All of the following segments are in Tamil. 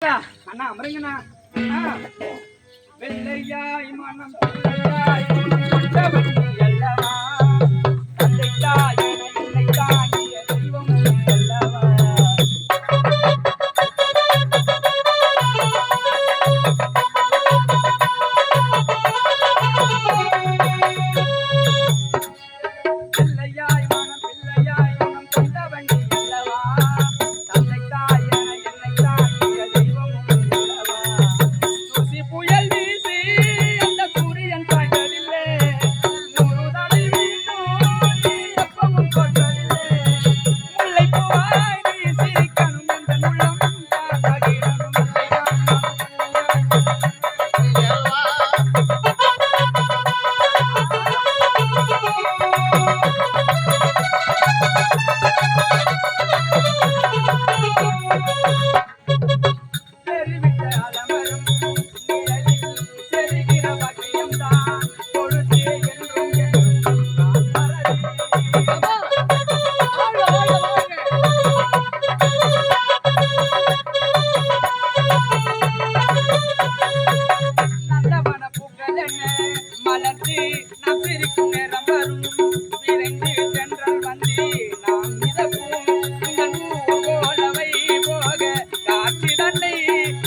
அண்ணா அமருங்கண்ணா. வெள்ளையாய் மனம் பிள்ளையாய் கொண்டவன் நீ அல்லவா, தந்தை தாய் என என்னை தாங்கிய தெய்வம் நீ அல்லவா. பிள்ளையாய் மனம் பிள்ளையாய் மனம் கொண்டவன் நீ அல்லவா, தந்தை தாய் என என்னை தாங்கிய தெய்வம் நீ அல்லவா. தூசி புயல் வீசி அந்த சூரியன் காய்ந்ததில்லை, நூறுதலை வீசும் நீ எப்பவும் கொண்டதில்லை. முல்லைப்பூவாய் நீ சிரிக்கணும் எந்த உள்ளம் காதகிடணும் தெரிவித்த அலமரும் நிழலில் தெரிகிற பாக்கியம்தான் பொழுதே என்றும் என்றும் நான் மறவேன். நந்தவன பூக்கள் என்ன மலர்ந்து நாம் சிரிக்கும் நேரம் வரும், விரைந்து சென்றல் வந்து நாம் மிதக்கும். உங்கள் பூகோளவை போக காட்சி தன்னை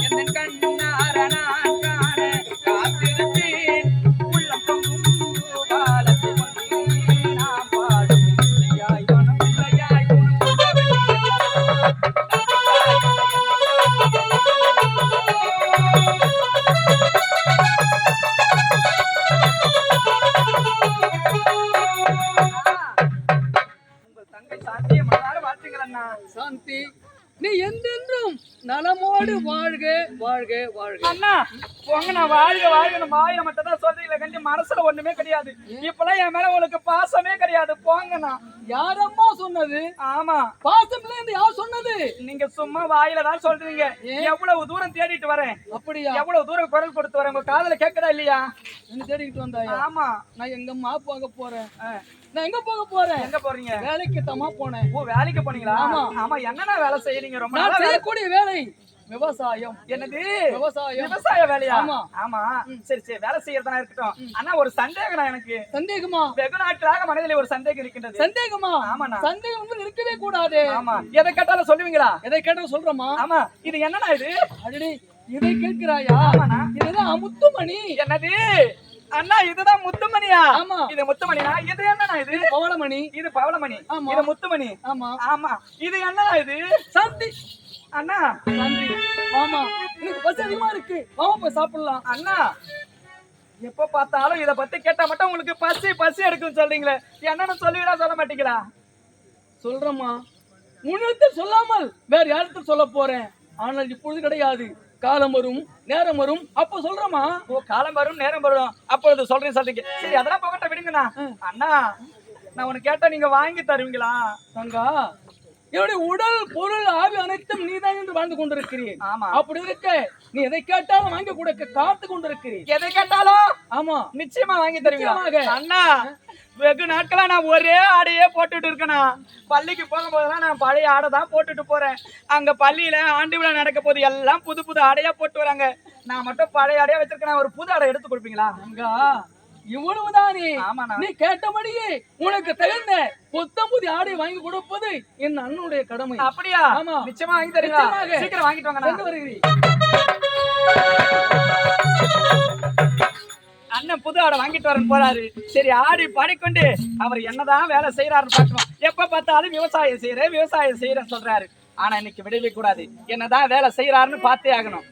எந்த கண்ணார நான் காண காத்திருப்பேன். உள்ளம் பொங்கும் காலத்தை கொண்டு நாம் பாடும் பிள்ளையாய் மனம் பிள்ளையாய் குணம் கொண்டவன் நீ அல்லவா, உங்கள் தங்கை சாந்தியை மனதார வாழ்த்துங்கள் அண்ணா. சாந்தி, நீ என்றென்றும் நலமோடு வாழ்க வாழ்க வாழ்க. அண்ணா போங்க, நான் வாழ்க வாழ்க வாயில மட்டும் தான் சொல்றீங்களே கண்டி மனசுல ஒண்ணுமே கிடையாது. இப்பெல்லாம் என் மேல உங்களுக்கு பாசமே கிடையாது. போங்கண்ணா. யாரம்மா சொன்னது? ஆமா, பாசம் இல்லைன்னு யார் சொன்னது? நீங்க சும்மா வாயில தான் சொல்றீங்க. எவ்வளவு தூரம் தேடிட்டு வரேன், அப்படியா? எவ்வளவு தூரம் குரல் கொடுத்து வரேன், உங்க காதுல கேட்கதா இல்லையா? என்ன தேடிக்கிட்டு வந்தாயா? ஆமா. நான் எங்கம்மா போக போறேன். நான் எங்க போக போறேன்? எங்க போறீங்க? வேலைக்கு தம்மா போனேன். ஓ, வேலைக்கு போனீங்களா? ஆமா. ஆமா. என்னன்னா வேலை செய்யறீங்க? ரொம்ப நான் நாளா செய்யக்கூடிய வேலை விவசாயம். என்னது? விவசாயம். விவசாய வேலையா? ஆமா. ஆமா. சரி சரி, வேலை செய்யறதா இருக்கட்டும். ஆனா ஒரு சந்தேகம் எனக்கு. சந்தேகமா? வெகு நாட்களாக மனதிலே ஒரு சந்தேகம் இருக்கின்றது. சந்தேகமா? ஆமாண்ணா. சந்தேகம் வந்து இருக்கவே கூடாது. ஆமா. எதை கேட்டாலும் சொல்லுவீங்களா? எதை கேட்டாலும் சொல்றமா? ஆமா. இது என்னன்னா இது? அடடே, இதை கேட்கிறாயா? ஆமாண்ணா. இதுதான் முத்துமணி. என்னது? அண்ணா இதுதான் முத்துமணியா? ஆமா. இது முத்துமணினா இது என்னன்னா இது? பவளமணி. இது பவளமணி. ஆமா. இது முத்துமணி. ஆமா. ஆமா. இது என்னன்னா இது? சாந்தி. அண்ணா சாந்தி, ஆமா, எனக்கு பசி அதிகமா இருக்கு. வாமா போய் சாப்பிடலாம். அண்ணா எப்ப பார்த்தாலும் இத பத்தி கேட்டா மட்டும் உங்களுக்கு பசி பசி எடுக்குன்னு சொல்றீங்களே, என்னன்னு சொல்லுவீங்களா சொல்ல மாட்டீங்களா? சொல்றேம்மா, முன்னத்தில் சொல்லாமல் வேற யார்கிட்ட சொல்ல போறேன். ஆனால் இப்பொழுது கிடையாது. காலம் வரும், நேரம் வரும், அப்ப சொல்றமா. ஓ, காலம் வரும் நேரம் வரும் அப்பொழுது சொல்றேன் சொல்றீங்க. சரி, அதெல்லாம் போகட்ட விடுங்கண்ணா. அண்ணா நான் உனக்கு கேட்டா நீங்க வாங்கி தருவீங்களா? தங்கா, என்னுடைய உடல் பொருள் ஆவி அனைத்தும் நீதான் என்று வாழ்ந்து கொண்டிருக்கிறேன். ஆமா. அப்படி இருக்க நீ எதை கேட்டாலும் வாங்கி கொடுக்க காத்து கொண்டிருக்கிறேன். எதை கேட்டாலும்? ஆமா, நிச்சயமா வாங்கி தருவீங்களா? நிச்சயமாக. அண்ணா வெகு நாட்களா நான் ஒரே ஆடையே போட்டுட்டு இருக்கேனா. பள்ளிக்கு போகும்போதெல்லாம் நான் பழைய ஆடை தான் போட்டுட்டு போறேன். அங்க பள்ளியில ஆண்டு விழா நடக்க போது எல்லாம் புது புது ஆடையா போட்டு வராங்க. நான் மட்டும் பழைய ஆடையா வச்சிருக்கேன். ஒரு புது ஆடை எடுத்து கொடுப்பீங்களா? தங்கா, இவ்வளவுதானே? ஆமாண்ணா. நீ கேட்டபடியே உனக்கு தகுந்த புத்தம் புதிய ஆடை வாங்கி கொடுப்பது என் அண்ணனுடைய கடமை. அப்படியா? ஆமா. நிச்சயமா வாங்கி தருவீங்களா? நிச்சயமாக. சீக்கிரம் வாங்கிட்டு வாங்க. எங்க வருகிறீ? அண்ணன் புது ஆடை வாங்கிட்டு வரேன்னு போறாரு. சரி, ஆடி பாடிக்கொண்டு அவர் என்னதான் வேலை செய்யறாருன்னு பார்க்கணும். எப்ப பார்த்தாலும் விவசாயம் செய்யறேன்னு சொல்றாரு. ஆனா இன்னைக்கு விடவே கூடாது. என்னதான் வேலை செய்யறாருன்னு பார்த்தே ஆகணும்.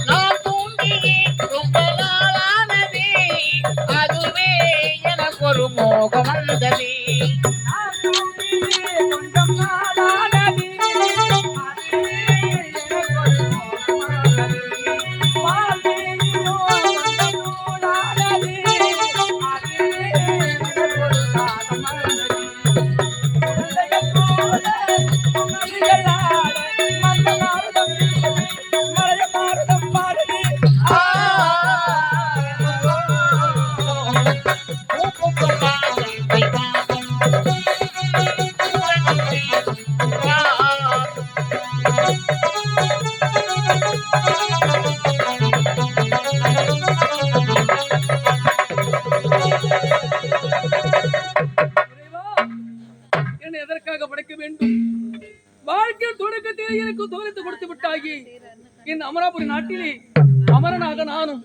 நான் தூங்கியே ரொம்ப நாளானதே, அதுவே எனக்கு ஒரு மோகம் வந்ததே. என்னை எதற்காக படைக்க வேண்டும்? வாழ்க்கையில் தொடக்கத்தில் எனக்கு தோலித்து கொடுத்து விட்டாகி என் அமராபுரி நாட்டிலே அமரனாக நானும்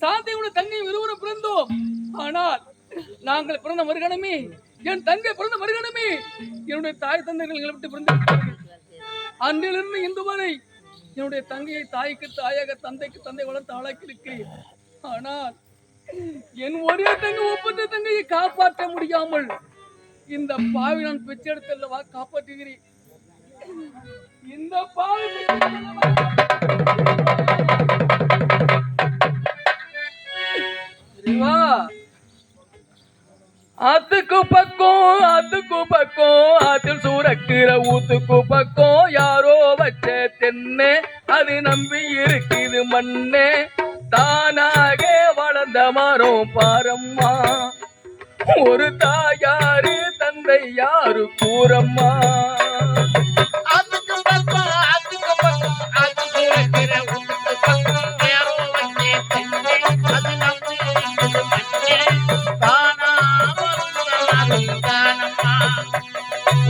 சாந்தியுடன் தங்கையும் இருவரும் பிறந்தோம். ஆனால் நாங்கள் பிறந்த மறுகணமே, என் தங்கை பிறந்த மறுகணமே என்னுடைய தாய் தந்தைகள் எங்களை விட்டு பிறந்து அன்றிலிருந்து இன்று வரை என்னுடைய தங்கையை தாய்க்கு தாயாக தந்தைக்கு தந்தை வளர்த்து ஆளாக்கி இருக்கிறேன். ஆனால் என் ஒரே தங்கை ஒப்பற்ற தங்கையை காப்பாற்ற முடியாமல் இந்த பாவி நான் பெற்றெடுத்தல்லவா காப்பாற்றுகிறேன். இந்த பாவி ஆத்துக்கு பக்கம் ஆத்தில் சூறக்கிற ஊத்துக்கு பக்கம் யாரோ வச்ச தென்னை அது நம்பி இருக்குது மண்ணே தானாக வளர்ந்த மரம் பாரம்மா ஒரு தாயாரு தந்தை யாரு கூறம்மா.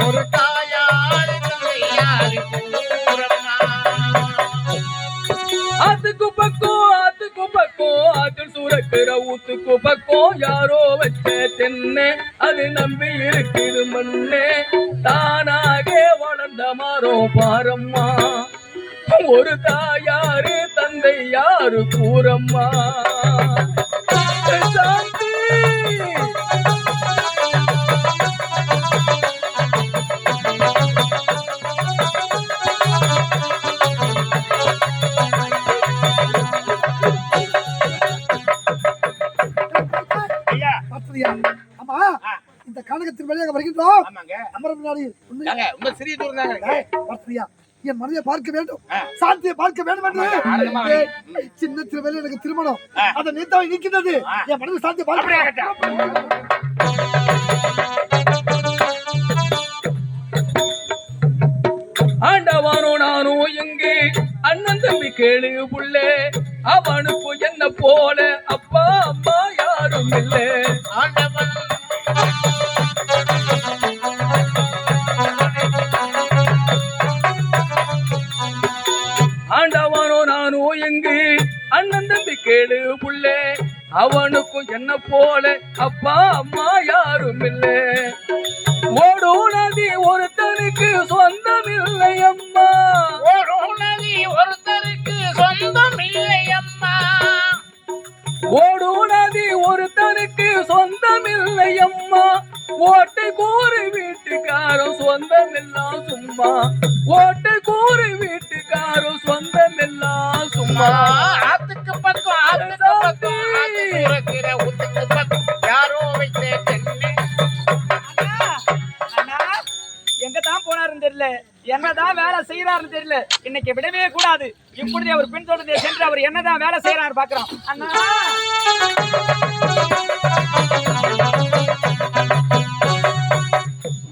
ஒரு தாயார் தந்தை யாரு கூறம்மா. ஆத்துக்கு பக்கம் ஆத்தில் சூறக்கிற ஊத்துக்கு பக்கம் யாரோ வச்ச தென்னை அது நம்பி இருக்குது மண்ணே தானாக வளர்ந்த மரம் பாரம்மா ஒரு தாயாரு தந்தை யாரு கூறம்மா. சாந்தி ஆமா, இந்த கானகத்தின் வழியாக வருகின்றோம். அமரநாடு சிறிய தூரம் தாங்க. என் மனைவியை பார்க்க வேண்டும், சாந்தியை பார்க்க வேண்டும் என்று சின்ன திருவேலை எனக்கு திருமணம் அதை நீத்தாவை நீக்கின்றது. என் மனைவி சாந்தியை பார்க்க ஆண்டவானோ நானோ எங்கே அண்ணன் தம்பி கேளு புள்ளே அவனுக்கு என்ன போல அப்பா அம்மா யாரும் இல்லை. ஆண்டவானோ நானோ எங்கு அண்ணன் தம்பி கேளு புள்ளே அவனுக்கும் என்ன போல அப்பா அம்மா யாரும் இல்லை. ஓடும் நதி ஒருத்தனுக்கு சொந்தம் இல்லை அம்மா, ஓடும் நதி ஒருத்தருக்கு சொந்தம் இல்லை அம்மா, ஓடும் நதி ஒருத்தனுக்கு சொந்தம் இல்லை அம்மா. ஓட்டை கூறு வீட்டுக்காரன் சொந்தம் எல்லாம் சும்மா, ஓட்டை கூறு வீட்டுக்காரன் சொந்தம் எல்லாம் சும்மா. ஆத்துக்கு பக்கம் ஊத்துக்கு பக்கம் யாரோ வைத்த தென்னை. எங்கதான் போனாருன்னு தெரியல, என்னதான் வேலை செய்யறாருன்னு தெரியல. இன்னைக்கு விடவே கூடாது. இப்பொழுதே அவர் பின்தொடர்ந்து சென்று அவர் என்னதான் வேலை செய்யறாரு பாக்குறோம். அண்ணா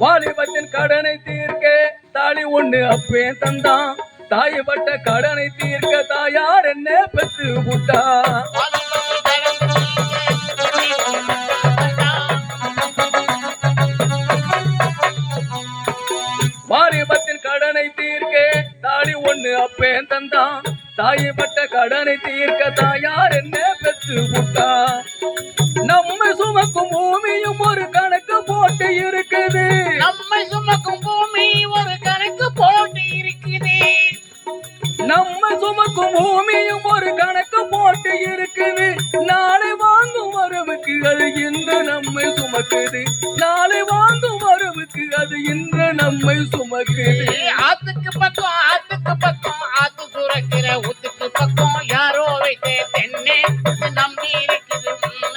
வாலிபத்தின் கடனை தீர்க்க தாலி ஒண்ணு அப்பே தந்தான், தாய் பட்ட கடனை தீர்க்க தாயார் என்ன பெற்று விட்டா. வாலிபத்தின் கடனை தீர்க்க தாலி ஒண்ணு அப்பே தந்தான், தாய் பட்ட கடனை தீர்க்க தாயார் என்ன பெற்று விட்டா. நம்ம சுமக்கும் பூமியும் ஒரு கணக்கு போட்டு இருக்குது. நம்மை சுமக்கும் பூமி ஒரு கணக்கு போட்டு இருக்குது. நம்ம சுமக்கும் பூமியும் ஒரு கணக்கு போட்டு இருக்குது. நாளை வாங்கும் வரவுக்கு அது இன்று நம்மை சுமக்குது. நாளை வாங்கும் வரவுக்கு அது இன்று நம்மை சுமக்குது. ஆத்துக்கு பக்கம் ஆத்து சுரக்கிற ஊத்துக்கு பக்கம் யாரோ வைத்த தென்னை நம்பி இருக்குது முன்ன.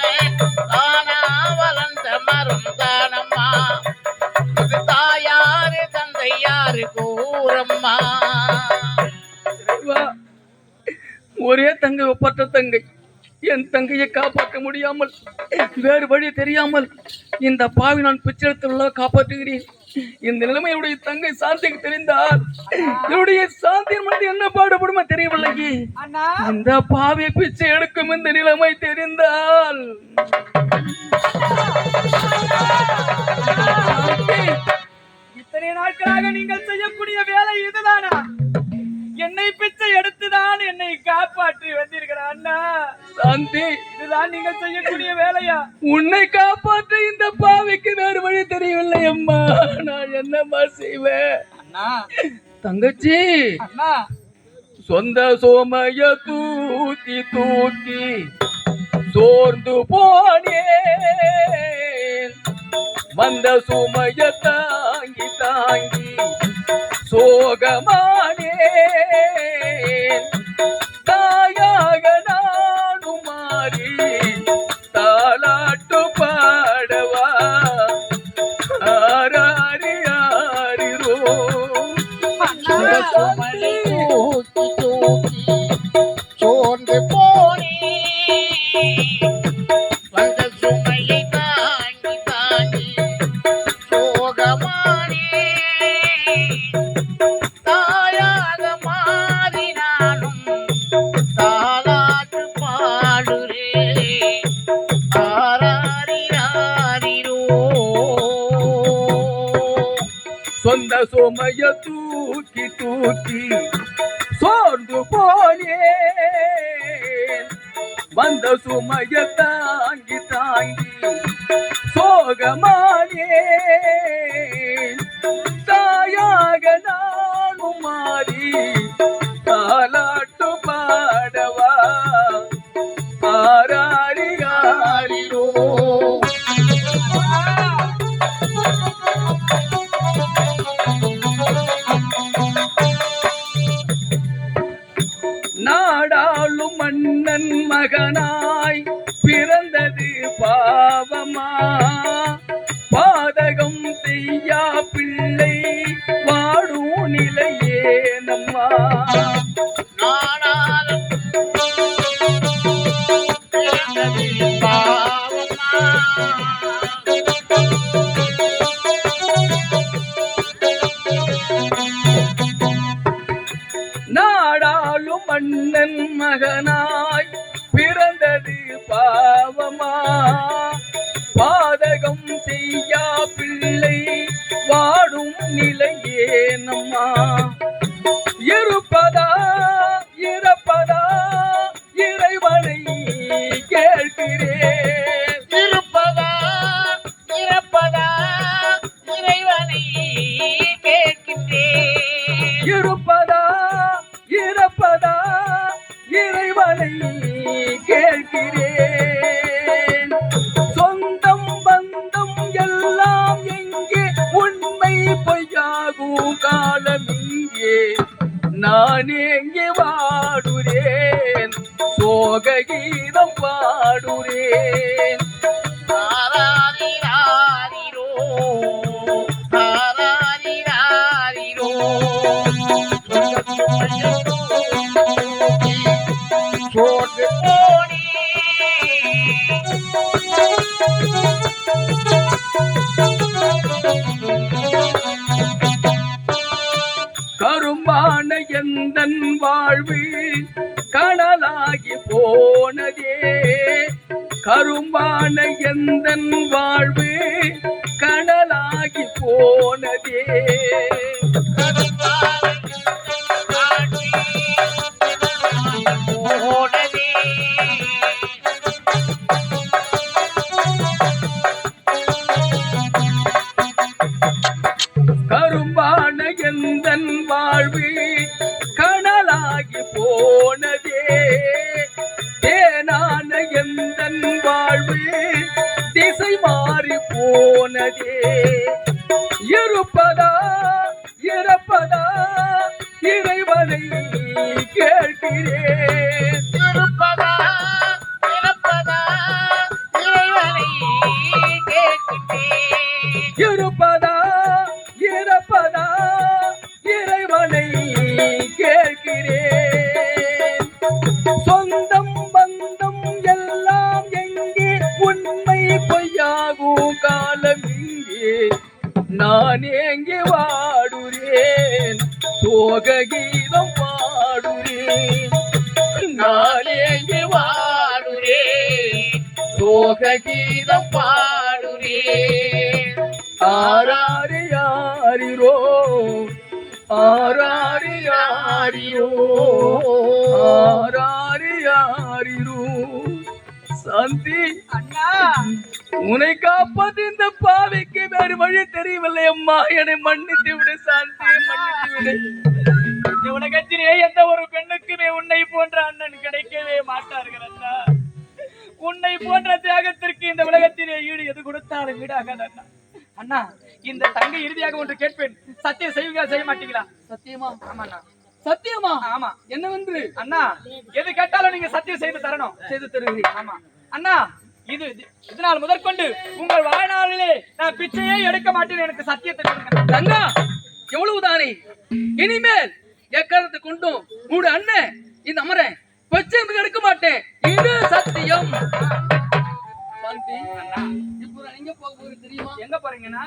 தானா வளர்ந்த மரம் தானம்மா, இது தாயாரு தந்தை யாரு கூறம்மா. இறைவா, ஒரே தங்கை ஒப்பற்ற தங்கை, என் தங்கையை காப்பாற்ற முடியாமல் வேறு வழி தெரியாமல் இந்த பாவி நான் பிச்சையெடுத்துள்ள காப்பாற்றுகிறேன். இந்த நிலைமையுடைய தங்கை சாந்திக்கு தெரிந்தால் என்னுடைய சாந்தியின் மனது என்ன பாடுபடுமா தெரியவில்லை. அண்ணா இந்த பாவி பிச்சை எடுக்கும் இந்த நிலைமை தெரிந்தால் இத்தனை நாட்களாக நீங்கள் செய்யக்கூடிய வேலை இதுதானா? என்னை பிச்சை எடுத்துதான் என்னை காப்பாற்றி வந்திருக்கிற அண்ணா. சாந்தி, இதுதான் நீங்கள் செய்யக்கூடிய வேலையா? உன்னை காப்பாற்ற இந்த பாவிக்கு வேறு வழி தெரியவில்லை அம்மா. நான் என்னம்மா செய்வேன்? அண்ணா தங்கச்சி, அண்ணா சொந்த சோமைய தூக்கி தூக்கி சோர்ந்து போனேன். வந்த சுமைய தாங்கி தாங்கி சோகமானேன். தாயாக நானும் மாறி தாலாட்டு பாடவா. ஆராரி ஆரிரோ சுமலை தூக்கி தூக்கி சோர்ந்து போனே. வந்த சுமையை தாங்கி தாங்கி சோகமானே. தாயாக மாறி நானும் தாலாட்டு பாடுறேன். ஆராரி ஆரிரோ. சொந்த சுமைய தூக்கி தூக்கி சோர்ந்து போனேன். வந்த சுமைய தாங்கி தாங்கி சோகமானேன். தாயாக நானும் மாறி தாலாட்டு பாடவா. ஆராரி ஆரிரோ. நாடாளும் மன்னன் மகனாய் பிறந்தது பாவமா. பாதகம் செய்யா பிள்ளை வாடும் நிலையே நம்மா. நாடாளும் பிறந்தது பாவமா. நாடாளும் மன்னன் மகனாய் பிறந்தது பாவமா. பாதகம் செய்யா பிள்ளை வாடும் நிலையே நம்மா. இருப்பதா இறப்பதா இறைவனை கேட்கிறேன். இருப்பதா இறப்பதா இறைவனை கேட்கின்றேன். இருப்பதா இறப்பதா இறைவனை கேட்கிறேன். சொந்தம் பந்தம் எல்லாம் எங்கே? உண்மை பொய்யாகும் காலம் இங்கே. நான் எங்கே வாடுறேன்? சோக கீதம் பாடுறேன். ஆராரிராரிரோ. ஆராரிராரிரோ. சோர்ந்து போனே. கரும்பான எந்தன் வாழ்வு கனலாகி போனதே. கரும்பான எந்தன் வாழ்வு கனலாகி போனதே. போனதே. வாழ்வு கனலாகி போனதே தேனான எந்தன் வாழ்வு திசை மாறி போனதே இருப்பதா இறப்பதா இறைவனை கேட்கிறேன் இருப்பதா இறப்பதா இறைவனை கேட்கிறேன் இருப்பதா இறப்பதா இறைவனை கேட்கிறேன் சொந்தம் பந்தம் எல்லாம் எங்கே உண்மை பொய்யாகும் காலம் இங்கே நான் எங்கே வாடுறேன் சோக கீதம் பாடுறேன் நான் எங்கே வாடுறேன் சோக கீதம் பாடுறேன் ஆராரி யாரிரோ ஆராரி யாரிரோ ஆராரி யாரிரோ சாந்தி அண்ணா உன்னை காப்பது இந்த பாவிக்கு வேறு வழி தெரியவில்லை அம்மா என்னை மன்னித்து விடு சாந்தி மன்னித்து விடு இந்த உலகத்திலே எந்த ஒரு பெண்ணுக்குமே உன்னை போன்ற அண்ணன் கிடைக்கவே மாட்டார்கள் அண்ணா உன்னை போன்ற தியாகத்திற்கு இந்த உலகத்திலே ஈடு எது கொடுத்தாலும் ஈடாகாது அண்ணா அண்ணா இந்த தங்கை இறுதியாக ஒன்று கேட்பேன் சத்தியம் செய்வீங்களா செய்ய மாட்டீங்களா சத்தியமா ஆமாண்ணா சத்தியமா ஆமா என்னவென்று அண்ணா எது கேட்டாலும் நீங்க சத்தியம் செய்து தரணும் செய்து தருகிறேன் ஆமா அண்ணா இதனால் முதற்கொண்டு உங்கள் வாழ்நாளிலே நான் பிச்சையே எடுக்க மாட்டேன் எனக்கு சத்தியத்தை கொடுங்க தங்கா எவ்வளவுதானே இனிமேல் எக்காரணத்தை கொண்டும் உங்க அண்ணன் இந்த அமரன் பச்சை எடுக்க மாட்டேன் இது சத்தியம் சாந்தி அண்ணா இப்போ நான் எங்க போக போகிறேன் தெரியுமா எங்க போறீங்கன்னா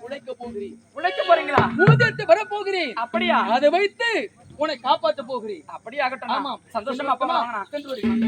உழைக்க போகிறேன் உழைக்க போறீங்களா ஊதியத்தை வர போகிறேன் அப்படியா அதை வைத்து உன்னை காப்பாற்ற போகிறேன் அப்படியே ஆகட்டும் ஆமா சந்தோஷமா அப்பா வாங்கண்ணா சென்று வருகிறேன்